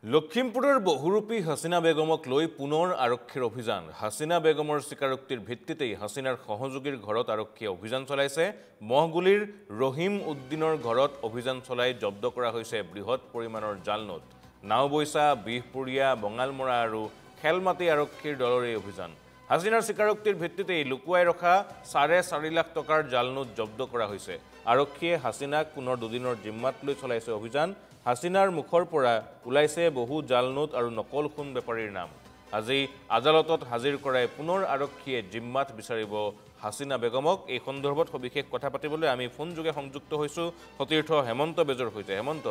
লখিমপুৰৰ বহুৰূপী হাসিনা বেগমক লৈ পুনৰ আৰক্ষীৰ অভিযান। হাসিনা বেগমৰ স্বীকাৰোক্তিৰ ভিত্তিতেই হাসিনাৰ সহযোগীৰ ঘৰত আৰক্ষীয়ে অভিযান চলাইছে। মহগুলিৰ ৰহিম উদ্দিনৰ ঘৰত অভিযান চলাই জব্দ কৰা হৈছে বৃহৎ পৰিমাণৰ জাল নোট। নাওবৈচা, বিহপুৰীয়া, বঙালমৰা আৰু খেলমাটি আৰক্ষীৰ দলৰ এই অভিযান। হাসিনাৰ স্বীকাৰোক্তিৰ ভিত্তিতেই লুকুৱাই ৰখা 4.5 লাখ টকাৰ জাল নোট জব্দ কৰা হৈছে। আৰক্ষীয়ে হাসিনাক পুনৰ দুদিনৰ জিম্মাত লৈ চলাইছে অভিযান। হাসিনাৰ মুখৰ পৰা ওলাইছে বহু জাল নোট আৰু নকল সোণ বেপাৰীৰ নাম। আজি আদালতত হাজিৰ কৰাই পুনৰ আৰক্ষীয়ে জিম্মাত বিচাৰিব হাসিনা বেগমক। এই সন্দৰ্ভত সবিশেষ কথা পাতিবলৈ আমি ফোনযোগে সংযুক্ত হৈছোঁ সতীৰ্থ হেমন্ত বেজৰ সৈতে। হেমন্ত,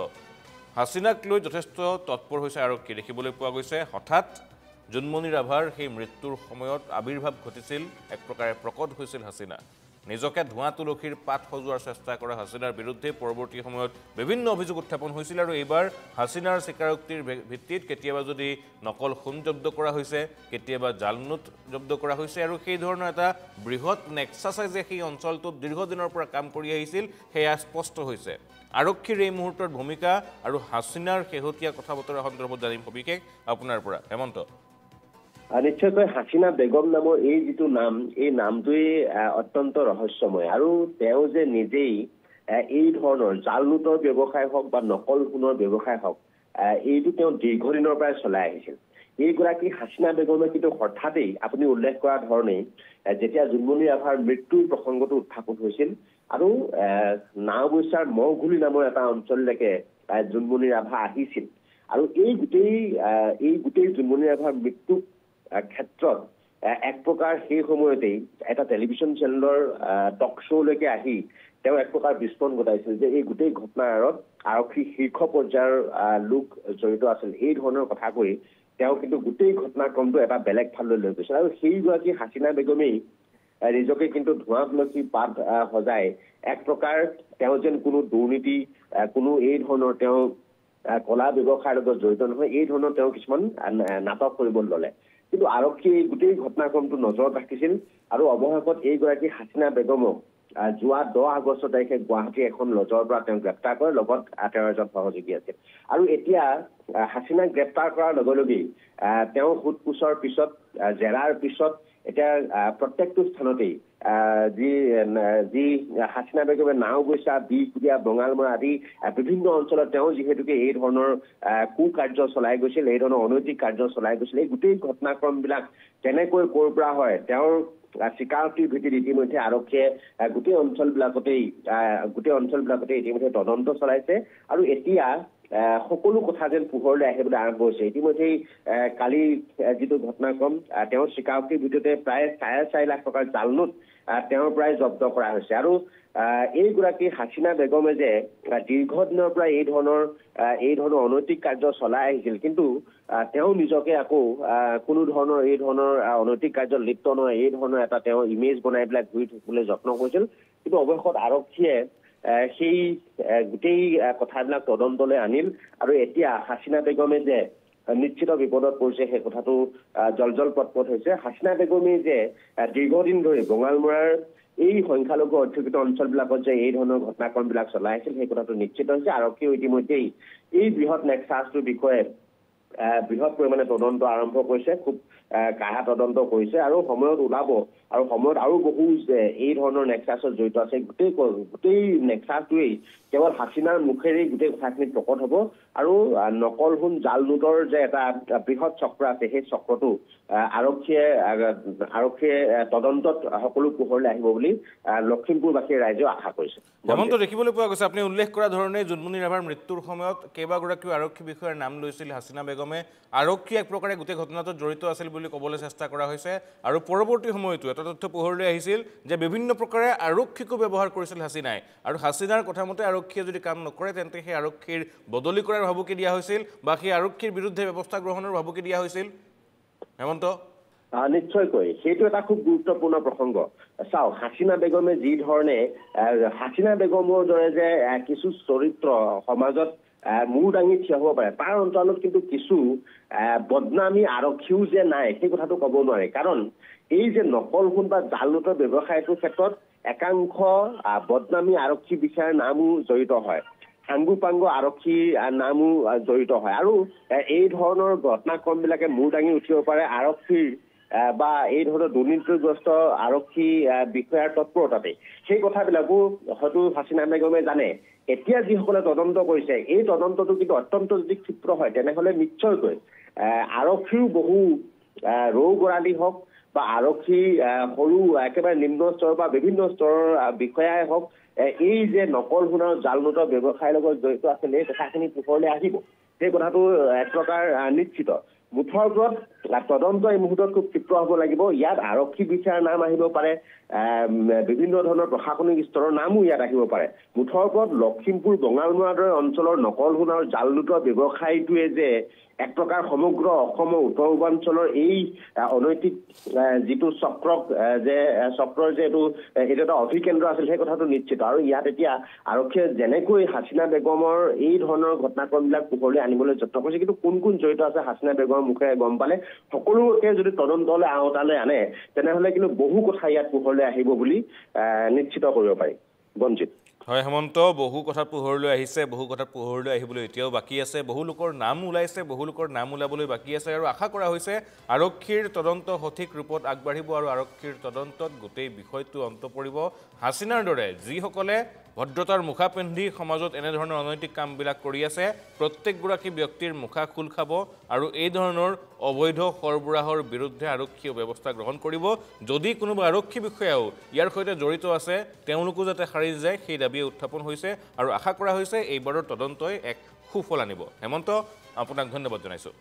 হাসিনাক লৈ যথেষ্ট তৎপৰ হৈছে আৰক্ষী দেখিবলৈ পোৱা গৈছে। হঠাৎ জোনমণি ৰাভাৰ সেই মৃত্যুৰ সময়ত আবিৰ্ভাৱ ঘটিছিল, এক প্ৰকাৰে প্ৰকট হৈছিল হাসিনা। নিজকে ধোঁৱা তুলসীৰ পাত সজোৱাৰ চেষ্টা কৰা হাসিনাৰ বিৰুদ্ধে পৰৱৰ্তী সময়ত বিভিন্ন অভিযোগ উত্থাপন হৈছিল আৰু এইবাৰ হাসিনাৰ স্বীকাৰোক্তিৰ ভিত্তিত কেতিয়াবা যদি নকল সোণ জব্দ কৰা হৈছে, কেতিয়াবা জাল নোট জব্দ কৰা হৈছে আৰু সেই ধৰণৰ এটা বৃহৎ নেক্সাছে যে সেই অঞ্চলটোত দীৰ্ঘদিনৰ পৰা কাম কৰি আহিছিল সেয়া স্পষ্ট হৈছে। আৰক্ষীৰ এই মুহূৰ্তৰ ভূমিকা আৰু হাসিনাৰ শেহতীয়া কথা বতৰা সন্দৰ্ভত জানিম সবিশেষ আপোনাৰ পৰা। হেমন্ত, নিশ্চয়কৈ হাসিনা বেগম নামৰ এই যিটো নাম, এই নামটোৱে অত্যন্ত ৰহস্যময় আৰু তেওঁ যে নিজেই এই ধৰণৰ জাল নোটৰ ব্যৱসায় হওক বা নকল সোণৰ ব্যৱসায় হওক, এইটো তেওঁ দীৰ্ঘদিনৰ পৰাই চলাই আহিছিল। এইগৰাকী হাসিনা বেগমে কিন্তু হঠাতেই আপুনি উল্লেখ কৰা ধৰণেই যেতিয়া জোনমণি ৰাভাৰ মৃত্যুৰ প্ৰসংগটো উত্থাপন হৈছিল আৰু নাওবৈচাৰ মহগুলি নামৰ এটা অঞ্চললৈকে জোনমণি ৰাভা আহিছিল আৰু এই গোটেই জোনমণি ৰাভাৰ মৃত্যু ক্ষেত্ৰত এক প্ৰকাৰ সেই সময়তেই এটা টেলিভিশ্যন চেনেলৰ টক শ্ব'লৈকে আহি তেওঁ এক প্ৰকাৰ বিস্ফোৰণ ঘটাইছিল যে এই গোটেই ঘটনাৰ আঁৰত আৰক্ষী শীৰ্ষ পৰ্যায়ৰ লোক জড়িত আছিল। এই ধৰণৰ কথা কৈ তেওঁ কিন্তু গোটেই ঘটনাক্ৰমটো এটা বেলেগ ফাললৈ লৈ গৈছিল আৰু সেইগৰাকী হাসিনা বেগমেই নিজকে কিন্তু ধোঁৱা তুলসী পাত সজাই এক প্ৰকাৰ তেওঁ যেন কোনো দুৰ্নীতি, কোনো এই ধৰণৰ তেওঁ কলা ব্যৱসায়ৰ লগত জড়িত নহয়, এই ধৰণৰ তেওঁ কিছুমান নাটক কৰিবলৈ ল'লে। কিন্তু আৰক্ষীয়ে এই গোটেই ঘটনাক্ৰমটো নজৰত ৰাখিছিল আৰু অৱশেষত এইগৰাকী হাসিনা বেগমক যোৱা 10 আগষ্ট তাৰিখে গুৱাহাটীৰ এখন লজৰ পৰা তেওঁ গ্ৰেপ্তাৰ কৰে, লগত তেওঁৰ এজন সহযোগী আছিল। আৰু এতিয়া হাসিনাক গ্ৰেপ্তাৰ কৰাৰ লগে লগেই তেওঁ সোধপোছৰ পিছত, জেৰাৰ পিছত এতিয়া প্ৰত্যেকটো স্থানতেই যি হাসিনা বেগমে নাওবৈচা, বিহপুৰীয়া, বঙালমৰা আদি বিভিন্ন অঞ্চলত তেওঁ যিহেতুকে এই ধৰণৰ কুকাৰ্য চলাই গৈছিল, এই ধৰণৰ অনৈতিক কাৰ্য চলাই গৈছিল, এই গোটেই ঘটনাক্ৰমবিলাক কেনেকৈ ক'ৰ পৰা হয় তেওঁৰ স্বীকাৰোক্তিৰ ভিত্তিত ইতিমধ্যে আৰক্ষীয়ে গোটেই অঞ্চলবিলাকতেই ইতিমধ্যে তদন্ত চলাইছে আৰু এতিয়া সকলো কথা যেন পোহৰলৈ আহিবলৈ আৰম্ভ হৈছে। ইতিমধ্যেই কালি যিটো ঘটনাক্ৰম, তেওঁৰ স্বীকাৰোক্তিৰ ভিতৰতে প্ৰায় 4.5 লাখ টকাৰ জাল নোট তেওঁৰ পৰাই জব্দ কৰা হৈছে আৰু এইগৰাকী হাসিনা বেগমে যে দীৰ্ঘদিনৰ পৰা এই ধৰণৰ অনৈতিক কাৰ্য চলাই আহিছিল, কিন্তু তেওঁ নিজকে আকৌ কোনো ধৰণৰ এই ধৰণৰ অনৈতিক কাৰ্যত লিপ্ত নহয়, এই ধৰণৰ এটা তেওঁ ইমেজ বনাই পেলাই ঘূৰি থাকিবলৈ যত্ন কৰিছিল। কিন্তু অৱশেষত আৰক্ষীয়ে সেই গোটেই কথাবিলাক তদন্তলৈ আনিল আৰু এতিয়া হাসিনা বেগমে যে নিশ্চিত বিপদত পৰিছে সেই কথাটো জলজল পটপট হৈছে। হাসিনা বেগমে যে দীৰ্ঘদিন ধৰি বঙালমৰাৰ এই সংখ্যালঘু অধ্যুষিত অঞ্চলবিলাকত যে এই ধৰণৰ ঘটনাক্ৰমবিলাক চলাই আছিল সেই কথাটো নিশ্চিত হৈছে। আৰক্ষীয়ে ইতিমধ্যেই এই বৃহৎ নেক্সাছটোৰ বিষয়ে বৃহৎ পৰিমাণে তদন্ত আৰম্ভ কৰিছে, খুব কাঢ়া তদন্ত কৰিছে আৰু সময়ত ওলাব আৰু সময়ত আৰু বহু এই ধৰণৰ নেক্সাছত জড়িত আছে। গোটেই নেক্সাছটোৱেই কেৱল হাসিনাৰ মুখেৰেই গোটেই কথাখিনি প্ৰকট হ'ব আৰু নকল সোণ, জাল নোটৰ যে এটা বৃহৎ চক্ৰ আছে সেই চক্ৰটো আৰক্ষীয়ে তদন্তত সকলো পোহৰলৈ আহিব বুলি লখিমপুৰবাসীৰ ৰাইজেও আশা কৰিছে। হেমন্ত, দেখিবলৈ পোৱা গৈছে আপুনি উল্লেখ কৰা ধৰণে জোনমণি ৰাভাৰ মৃত্যুৰ সময়ত কেইবাগৰাকীও আৰক্ষী বিষয়াৰ নাম লৈছিল হাসিনা বেগমে। আৰক্ষী এক প্ৰকাৰে গোটেই ঘটনাটোত জড়িত আছিল বুলি ক'বলৈ চেষ্টা কৰা হৈছে আৰু পৰৱৰ্তী সময়তো এটা তথ্য পোহৰলৈ আহিছিল যে বিভিন্ন প্ৰকাৰে আৰক্ষীকো ব্যৱহাৰ কৰিছিল হাসিনাই আৰু হাসিনাৰ কথা মতে আৰক্ষীয়ে যদি কাম নকৰে তেন্তে সেই আৰক্ষীৰ বদলি কৰাৰ ভাবুকি দিয়া হৈছিল বা সেই আৰক্ষীৰ বিৰুদ্ধে ব্যৱস্থা গ্ৰহণৰ ভাবুকি দিয়া হৈছিল। হেমন্ত, নিশ্চয়কৈ সেইটো এটা খুব গুৰুত্বপূৰ্ণ প্ৰসংগ। চাওক, হাসিনা বেগমে যি ধৰণে হাসিনা বেগমৰ দৰে যে কিছু চৰিত্ৰ সমাজত মূৰ দাঙি থিয় হ'ব পাৰে, তাৰ অন্তৰালত কিন্তু কিছু বদনামী আৰক্ষীও যে নাই সেই কথাটো ক'ব নোৱাৰে। কাৰণ এই যে নকল সোণ বা জাল নোটৰ ব্যৱসায়টোৰ ক্ষেত্ৰত একাংশ বদনামী আৰক্ষী বিষয়াৰ নামো জড়িত হয়। সাংগু পাংগু আৰক্ষীৰ নামো জড়িত হয় আৰু এই ধৰণৰ ঘটনাক্ৰমবিলাকে মূৰ দাঙি উঠিব পাৰে আৰক্ষীৰ বা এই ধৰণৰ দুৰ্নীতিগ্ৰস্ত আৰক্ষী বিষয়াৰ তৎপৰতাতে সেই কথাবিলাকো হয়তো হাসিনা বেগমে জানে এতিয়া যিসকলে তদন্ত কৰিছে এই তদন্তটো কিন্তু অত্যন্ত যদি ক্ষিপ্ৰ হয় তেনেহলে নিশ্চয়কৈ আৰক্ষীৰ বহু ৰৌগৰালী হওক বা আৰক্ষী সৰু একেবাৰে নিম্ন স্তৰ বা বিভিন্ন স্তৰৰ বিষয়াই হওক এই যে নকল সোণৰ জাল নোটৰ ব্যৱসায়ৰ লগত জড়িত আছিল এই কথাখিনি পোহৰলৈ আহিব সেই কথাটো এক প্ৰকাৰ নিশ্চিত মুঠৰ ওপৰত তদন্ত এই মুহূৰ্তত খুব ক্ষিপ্ৰ হ'ব লাগিব ইয়াত আৰক্ষী বিষয়াৰ নাম আহিব পাৰে বিভিন্ন ধৰণৰ প্ৰশাসনিক স্তৰৰ নামো ইয়াত আহিব পাৰে মুঠৰ ওপৰত লখিমপুৰ বঙালমৰাৰ দৰে অঞ্চলৰ নকল সোণৰ জাল নোটৰ ব্যৱসায়টোৱে যে এক প্ৰকাৰ সমগ্ৰ অসমৰ উত্তৰ পূৰ্বাঞ্চলৰ এই অনৈতিক যিটো চক্ৰক যে চক্ৰৰ যে এইটো এটা অভিকেন্দ্ৰ আছিল সেই কথাটো নিশ্চিত আৰু ইয়াত এতিয়া আৰক্ষীয়ে যেনেকৈ হাসিনা বেগমৰ এই ধৰণৰ ঘটনাক্ৰমবিলাক পোহৰলৈ আনিবলৈ যত্ন কৰিছে কিন্তু কোন কোন জড়িত আছে হাসিনা বেগমৰ মুখেৰে গম পালে সকলোকে যদি তদন্তলৈ আওতালৈ আনে তেনেহলে কিন্তু বহু কথা ইয়াত পোহৰলৈ আহিব বুলি নিশ্চিত কৰিব পাৰি বঞ্চিত হয় হেমন্ত বহু কথা পোহৰলৈ আহিছে বহু কথা পোহৰলৈ আহিবলৈ এতিয়াও বাকি আছে বহু লোকৰ নাম ওলাইছে বহু লোকৰ নাম ওলাবলৈ বাকি আছে আৰু আশা কৰা হৈছে আৰক্ষীৰ তদন্ত সঠিক ৰূপত আগবাঢ়িব আৰু আৰক্ষীৰ তদন্তত গোটেই বিষয়টো অন্ত পৰিব হাসিনাৰ দৰে যিসকলে ভদ্ৰতাৰ মুখা পিন্ধি সমাজত এনে ধৰণৰ অনৈতিক কামবিলাক কৰি আছে প্ৰত্যেকগৰাকী ব্যক্তিৰ মুখা খোল খাব আৰু এই ধৰণৰ অবৈধ সৰবৰাহৰ বিৰুদ্ধে আৰক্ষীয়ে ব্যৱস্থা গ্ৰহণ কৰিব যদি কোনোবা আৰক্ষী বিষয়াও ইয়াৰ সৈতে জড়িত আছে তেওঁলোকো যাতে সাৰি যায় সেই দাবী উত্থাপন হৈছে আৰু আশা কৰা হৈছে এইবাৰৰ তদন্তই এক সুফল আনিব হেমন্ত আপোনাক ধন্যবাদ জনাইছো